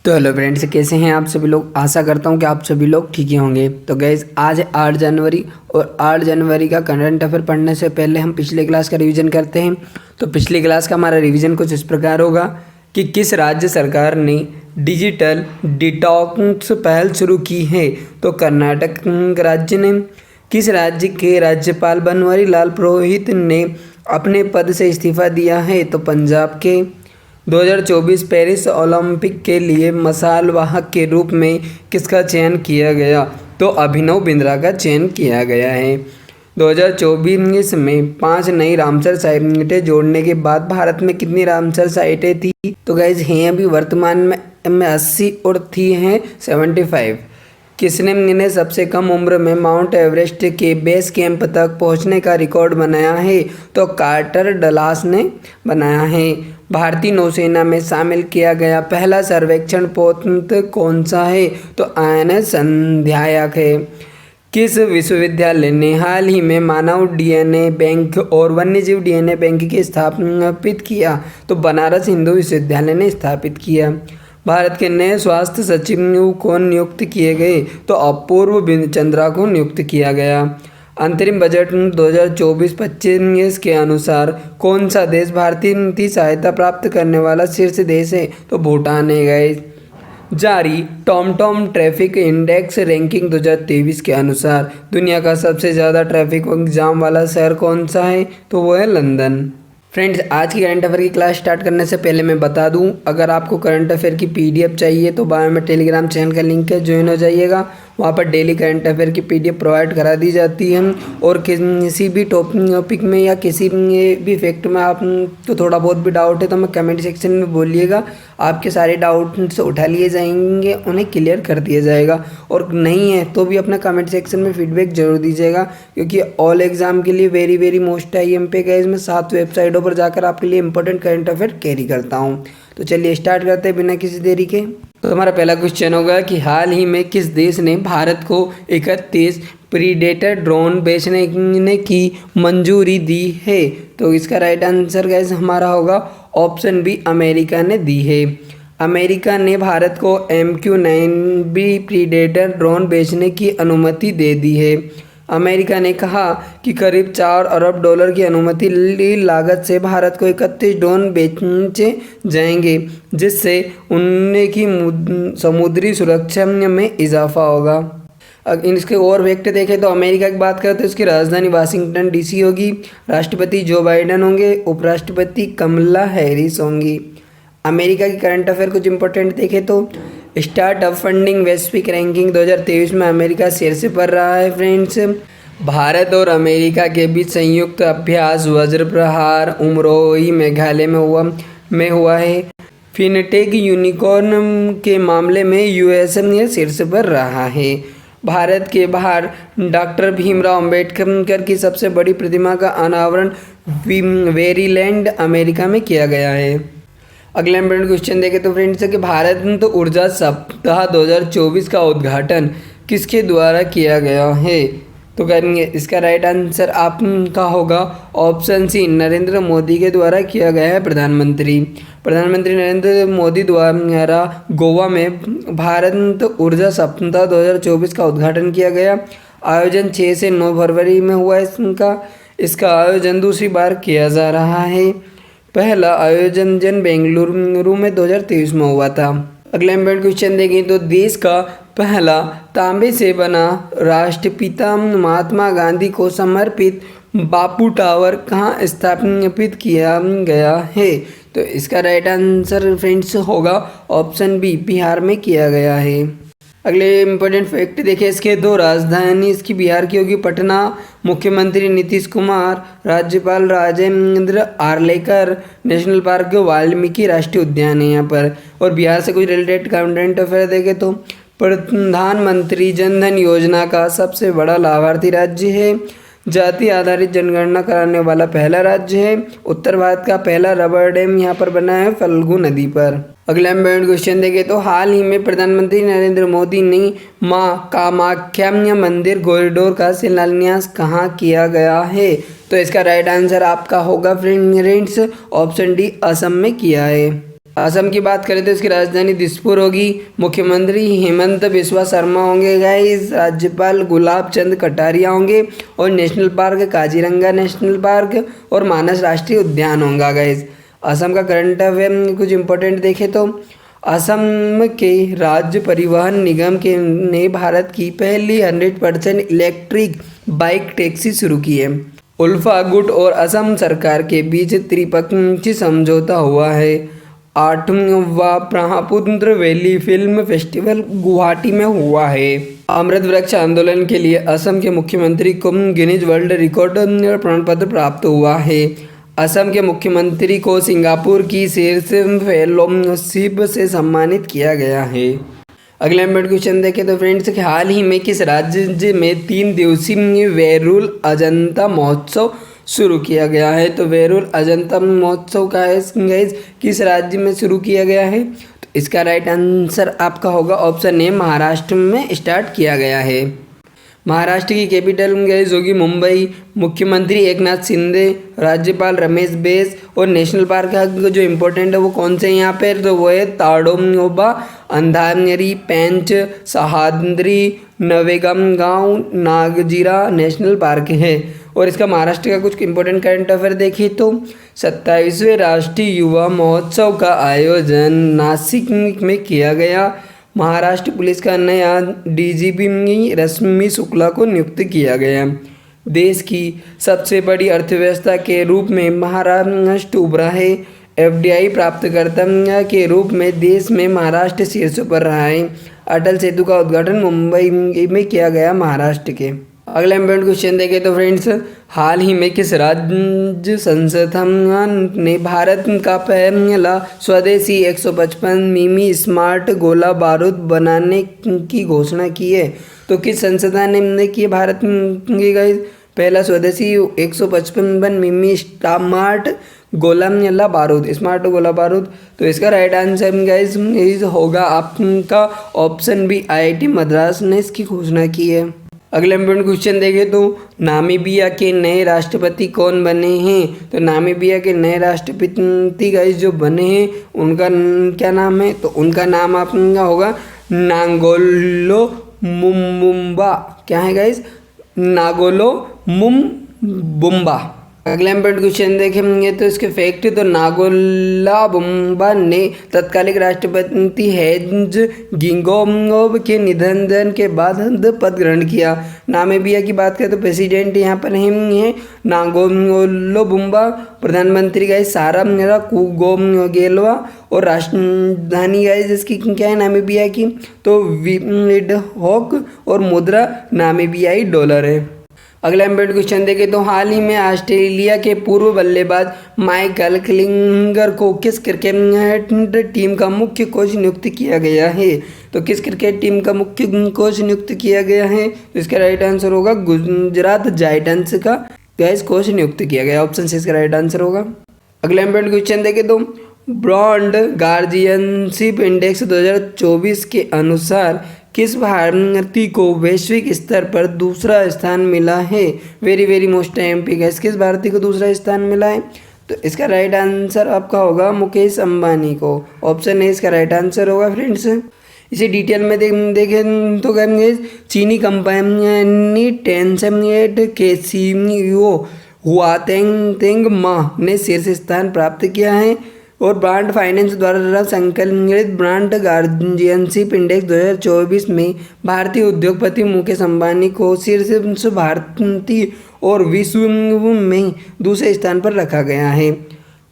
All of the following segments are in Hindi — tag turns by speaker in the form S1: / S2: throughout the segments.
S1: तो हेलो फ्रेंड्स, कैसे हैं आप सभी लोग। आशा करता हूं कि आप सभी लोग ठीक ही होंगे। तो गैस, आज है 8 जनवरी और 8 जनवरी का करंट अफेयर पढ़ने से पहले हम पिछले क्लास का रिवीजन करते हैं। तो पिछली क्लास का हमारा रिवीजन कुछ इस प्रकार होगा कि किस राज्य सरकार ने डिजिटल डिटॉक्स पहल शुरू की है। तो कर्नाटक राज्य ने। किस राज्य के राज्यपाल बनवारी लाल पुरोहित ने अपने पद से इस्तीफा दिया है। तो पंजाब के। 2024 पेरिस ओलंपिक के लिए मशाल वाहक के रूप में किसका चयन किया गया। तो अभिनव बिंद्रा का चयन किया गया है। 2024 में 5 नई रामसर साइटें जोड़ने के बाद भारत में कितनी रामसर साइटें थी। तो गाइज हैं अभी वर्तमान में 80 और थी हैं 75। किसने सबसे कम उम्र में माउंट एवरेस्ट के बेस कैंप तक पहुंचने का रिकॉर्ड बनाया है। तो कार्टर डलास ने बनाया है। भारतीय नौसेना में शामिल किया गया पहला सर्वेक्षण पोत कौन सा है। तो INS संध्यायक है। किस विश्वविद्यालय ने हाल ही में मानव DNA बैंक और वन्यजीव DNA बैंक की स्थापित किया। तो बनारस हिंदू विश्वविद्यालय ने स्थापित किया। भारत के नए स्वास्थ्य सचिव को नियुक्त किए गए। तो अपूर्व चंद्रा को नियुक्त किया गया। अंतरिम बजट 2024-25 के अनुसार कौन सा देश भारतीय सहायता प्राप्त करने वाला शीर्ष देश है। तो भूटान है गए। जारी टॉमटॉम ट्रैफिक इंडेक्स रैंकिंग 2023 के अनुसार दुनिया का सबसे ज़्यादा ट्रैफिक जाम वाला शहर कौन सा है। तो वो है लंदन। फ्रेंड्स, आज की करंट अफेयर की क्लास स्टार्ट करने से पहले मैं बता दूं, अगर आपको करंट अफेयर की PDF चाहिए तो बायो में टेलीग्राम चैनल का लिंक है, ज्वाइन हो जाइएगा। वहां पर डेली करंट अफेयर की PDF प्रोवाइड करा दी जाती है। और किसी भी टॉपिक में या किसी भी फैक्ट में आपको थोड़ा बहुत भी डाउट है तो मैं कमेंट सेक्शन में बोलिएगा। आपके सारे डाउट्स उठा लिए जाएंगे, उन्हें क्लियर कर दिया जाएगा। और नहीं है तो भी अपना कमेंट सेक्शन में फीडबैक जरूर दीजिएगा, क्योंकि ऑल एग्जाम के लिए वेरी मोस्ट IMP गाइस मैं 7 वेबसाइटों पर जाकर आपके लिए इंपॉर्टेंट करंट अफेयर कैरी करता हूँ। तो चलिए स्टार्ट करते हैं बिना किसी देरी के। तो हमारा पहला क्वेश्चन होगा कि हाल ही में किस देश ने भारत को 31 प्रीडेटर ड्रोन बेचने की मंजूरी दी है। तो इसका राइट आंसर गाइस हमारा होगा ऑप्शन बी, अमेरिका ने दी है। अमेरिका ने भारत को MQ-9B प्रीडेटर ड्रोन बेचने की अनुमति दे दी है। अमेरिका ने कहा कि करीब $4 अरब की अनुमति लागत से भारत को 31 ड्रोन बेचे जाएंगे, जिससे उनकी समुद्री सुरक्षा में इजाफा होगा। अगर इसके और फैक्ट देखें तो अमेरिका की बात करें तो इसकी राजधानी वाशिंगटन DC होगी। राष्ट्रपति जो बाइडेन होंगे, उपराष्ट्रपति कमला हैरिस होंगी। अमेरिका की करंट अफेयर कुछ इंपॉर्टेंट देखें तो स्टार्टअप फंडिंग वैश्विक रैंकिंग 2023 में अमेरिका शीर्ष पर रहा है। फ्रेंड्स, भारत और अमेरिका के बीच संयुक्त अभ्यास वज्र प्रहार उमरोई मेघालय में हुआ है। फिनटेक यूनिकॉर्न के मामले में USA शीर्ष पर रहा है। भारत के बाहर डॉक्टर भीमराव अंबेडकर की सबसे बड़ी प्रतिमा का अनावरण वेरीलैंड अमेरिका में किया गया है। अगला इंपॉर्टेंट क्वेश्चन देखें तो फ्रेंड्स कि भारत ऊर्जा सप्ताह 2024 का उद्घाटन किसके द्वारा किया गया है। तो करेंगे इसका राइट आंसर आपका होगा ऑप्शन सी, नरेंद्र मोदी के द्वारा किया गया है। प्रधानमंत्री नरेंद्र मोदी द्वारा गोवा में भारत ऊर्जा सप्ताह 2024 का उद्घाटन किया गया। आयोजन 6 से 9 फरवरी में हुआ। इसका आयोजन दूसरी बार किया जा रहा है। पहला आयोजन बेंगलुरु में 2023 में हुआ था। अगला इंपॉर्टेंट क्वेश्चन देखें तो देश का पहला तांबे से बना राष्ट्रपिता महात्मा गांधी को समर्पित बापू टावर कहाँ स्थापित किया गया है। तो इसका राइट आंसर फ्रेंड्स होगा ऑप्शन बी, बिहार में किया गया है। अगले इम्पोर्टेंट फैक्ट देखिए इसके दो राजधानी इसकी बिहार की होगी पटना। मुख्यमंत्री नीतीश कुमार, राज्यपाल राजेंद्र आर्लेकर, नेशनल पार्क वाल्मीकि राष्ट्रीय उद्यान है यहाँ पर। और बिहार से कुछ रिलेटेड करंट अफेयर देखें तो प्रधानमंत्री जनधन योजना का सबसे बड़ा लाभार्थी राज्य है। जाति आधारित जनगणना कराने वाला पहला राज्य है। उत्तर भारत का पहला रबर डैम यहाँ पर बना है फल्गु नदी पर। अगला इंपॉर्टेंट क्वेश्चन देखें तो हाल ही में प्रधानमंत्री नरेंद्र मोदी ने मां कामाख्या मंदिर कॉरिडोर का शिलान्यास कहाँ किया गया है। तो इसका राइट आंसर आपका होगा फ्रेंड्स ऑप्शन डी, असम में किया है। असम की बात करें तो इसकी राजधानी दिसपुर होगी। मुख्यमंत्री हेमंत बिस्वा शर्मा होंगे गाइस। राज्यपाल गुलाब चंद कटारिया होंगे। और national park Kaziranga national park और मानस राष्ट्रीय उद्यान होगा गाइस। असम का करंट अफेयर कुछ इंपॉर्टेंट देखें तो असम के राज्य परिवहन निगम के ने भारत की पहली 100% इलेक्ट्रिक बाइक टैक्सी शुरू की है। उल्फा गुट और असम सरकार के बीच त्रिपक्षीय समझौता हुआ है। 8वां Brahmaputra valley film festival Guwahati में हुआ है। अमृत वृक्ष आंदोलन के लिए असम के मुख्यमंत्री को गिनीज वर्ल्ड रिकॉर्ड प्रमाण पत्र प्राप्त हुआ है। असम के मुख्यमंत्री को सिंगापुर की शीर्ष फेलोशिप से सम्मानित किया गया है। अगला इम्पोर्टेंट क्वेश्चन देखें तो फ्रेंड्स कि हाल ही में किस राज्य में 3 दिवसीय वेरुल अजंता महोत्सव शुरू किया गया है। तो वेरुल अजंता महोत्सव का गाइस किस राज्य में शुरू किया गया है। तो इसका राइट आंसर आपका होगा ऑप्शन ए, महाराष्ट्र में स्टार्ट किया गया है। महाराष्ट्र की कैपिटल गाइस होगी मुंबई। मुख्यमंत्री एकनाथ शिंदे, राज्यपाल रमेश बैस और नेशनल पार्क का जो इम्पोर्टेंट है वो कौन से यहाँ पे, तो वो है ताडोबा, अंधारी, पेंच, सहाद्री, नवेगांव, नागजीरा नेशनल पार्क है। और इसका महाराष्ट्र का कुछ इंपॉर्टेंट करंट अफेयर देखिए तो 27वें राष्ट्रीय युवा महोत्सव का आयोजन नासिक में किया गया। महाराष्ट्र पुलिस का नया डीजीपी रश्मि शुक्ला को नियुक्त किया गया। देश की सबसे बड़ी अर्थव्यवस्था के रूप में महाराष्ट्र उभरा है। एफडीआई प्राप्तकर्ता के रूप में देश में महाराष्ट्र शीर्ष पर रहा है। अटल सेतु का उद्घाटन मुंबई में किया गया महाराष्ट्र के। अगला इम्पोर्टेंट क्वेश्चन देखें तो फ्रेंड्स हाल ही में किस राज्य संस्था ने भारत का पहला स्वदेशी 155 मिमी स्मार्ट गोला बारूद बनाने की घोषणा की है। तो किस संस्था ने की भारत की गाइस पहला स्वदेशी 155 मिमी स्मार्ट गोला बारूद। तो इसका राइट आंसर गाइस इज होगा आपका ऑप्शन बी, IIT मद्रास ने इसकी घोषणा की है। अगला इम्पोर्टेंट क्वेश्चन देखें तो नामीबिया के नए राष्ट्रपति कौन बने हैं। तो नामीबिया के नए राष्ट्रपति गाइस जो बने हैं उनका क्या नाम है। तो उनका नाम आपका होगा नागोलो मुम्बा। क्या है गाइस, नागोलो मुम्बा। अगला इम्पोर्टेंट क्वेश्चन देखेंगे तो इसके फैक्ट, तो नागोला मुम्बा ने तत्कालिक राष्ट्रपति हेज गिंगोब के निधन के बाद पद ग्रहण किया। नामीबिया की बात करें तो प्रेसिडेंट यहाँ पर है नागोलो मुम्बा। प्रधानमंत्री गाइस सारा कुगोगेलवा और राजधानी गाइस इसकी क्या है नामीबिया की, तो विंडहोक और मुद्रा नामीबियाई डॉलर है। अगला इम्पोर्टेंट क्वेश्चन देखें तो हाल ही में ऑस्ट्रेलिया के पूर्व बल्लेबाज माइकल क्लिंगर को किस क्रिकेट टीम का मुख्य कोच नियुक्त किया गया है। तो किस क्रिकेट टीम का मुख्य कोच नियुक्त किया गया है। तो इसका राइट आंसर होगा गुजरात जायंट्स का गाइस कोच नियुक्त किया गया। ऑप्शन सी इसका राइट आंसर होगा। अगला इम्पोर्टेंट क्वेश्चन देखें तो ब्रांड गार्जियनशिप इंडेक्स 2024 के अनुसार किस भारतीय को वैश्विक स्तर पर दूसरा स्थान मिला है। वेरी मोस्ट एमपी गैस किस भारतीय को दूसरा स्थान मिला है। तो इसका राइट आंसर आपका होगा मुकेश अंबानी को। ऑप्शन ए इसका राइट आंसर होगा फ्रेंड्स। इसे डिटेल में देखें तो गाइस चीनी कंपनी टेंसेंट के CEO हुआतेंग मा ने शीर्ष स्थान प्राप्त किया है। और ब्रांड फाइनेंस द्वारा संकलित ब्रांड गार्जियनशिप इंडेक्स 2024 में भारतीय उद्योगपति मुकेश अंबानी को शीर्ष भारतीय और विश्व में दूसरे स्थान पर रखा गया है।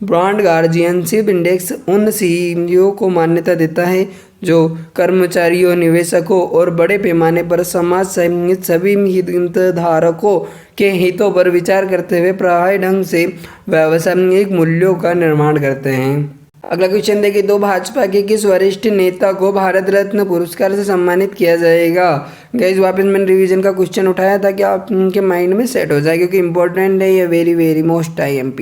S1: ब्रांड गार्जियनशिप इंडेक्स उन CEO को मान्यता देता है जो कर्मचारियों, निवेशकों और बड़े पैमाने पर समाज सहित सभी हितधारकों के हितों पर विचार करते हुए प्रभावी ढंग से व्यावसायिक मूल्यों का निर्माण करते हैं। अगला क्वेश्चन देखिए तो भाजपा के किस वरिष्ठ नेता को भारत रत्न पुरस्कार से सम्मानित किया जाएगा। गाइस वापस मैंने रिवीजन का क्वेश्चन उठाया था कि आपके माइंड में सेट हो जाए क्योंकि इंपॉर्टेंट है ये वेरी मोस्ट IMP।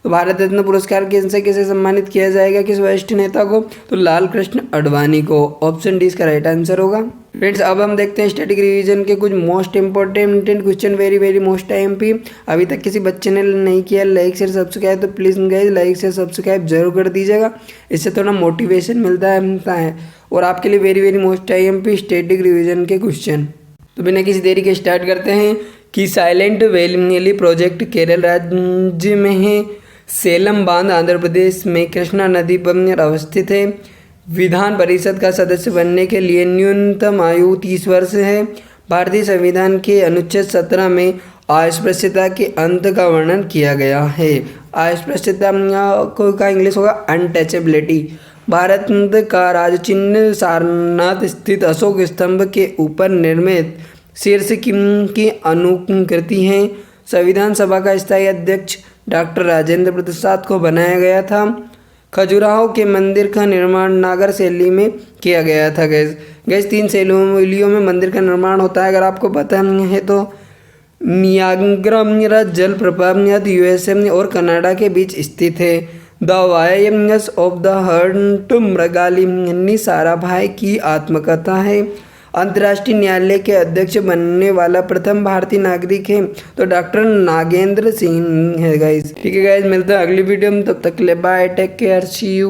S1: तो भारत रत्न पुरस्कार किनसे किसे सम्मानित किया जाएगा, किस वरिष्ठ नेता को, तो लाल कृष्ण आडवाणी को। ऑप्शन डी इसका राइट आंसर होगा। फ्रेंड्स अब हम देखते हैं स्टैटिक रिवीजन के कुछ most important question, very very most IMP. अभी तक किसी बच्चे ने नहीं किया लाइक शेयर सब्सक्राइब, तो please guys like share subscribe जरूर कर दीजिएगा, इससे थोड़ा मोटिवेशन मिलता है और आपके लिए very very most IMP static revision के क्वेश्चन। तो बिना किसी देरी के स्टार्ट करते हैं कि साइलेंट वैली प्रोजेक्ट केरल राज्य में है, सेलम बांध आंध्र प्रदेश में कृष्णा नदी पर अवस्थित है, विधान परिषद का सदस्य बनने के लिए न्यूनतम आयु 30 वर्ष है, भारतीय संविधान के अनुच्छेद 17 में अस्पृश्यता के अंत का वर्णन किया गया है। अस्पृश्यता का इंग्लिश होगा अनटचेबिलिटी। भारत का राज चिन्ह सारनाथ स्थित अशोक स्तंभ के ऊपर निर्मित शीर्ष की अनुकृति है। संविधान सभा का स्थायी अध्यक्ष डॉक्टर राजेंद्र प्रसाद को बनाया गया था। खजुराहो के मंदिर का निर्माण नागर शैली में किया गया था। गैस 3 शैलियों में मंदिर का निर्माण होता है, अगर आपको पता है तो। नियाग्रा जलप्रपात यूएसए और कनाडा के बीच स्थित है। The whims of the heart Mrinalini Sarabhai की आत्मकथा है। अंतर्राष्ट्रीय न्यायालय के अध्यक्ष बनने वाला प्रथम भारतीय नागरिक है तो डॉक्टर नागेंद्र सिंह है गाइस। ठीक है गाइस, मिलते हैं अगली वीडियो में, तब तक के लिए bye, take care, see you.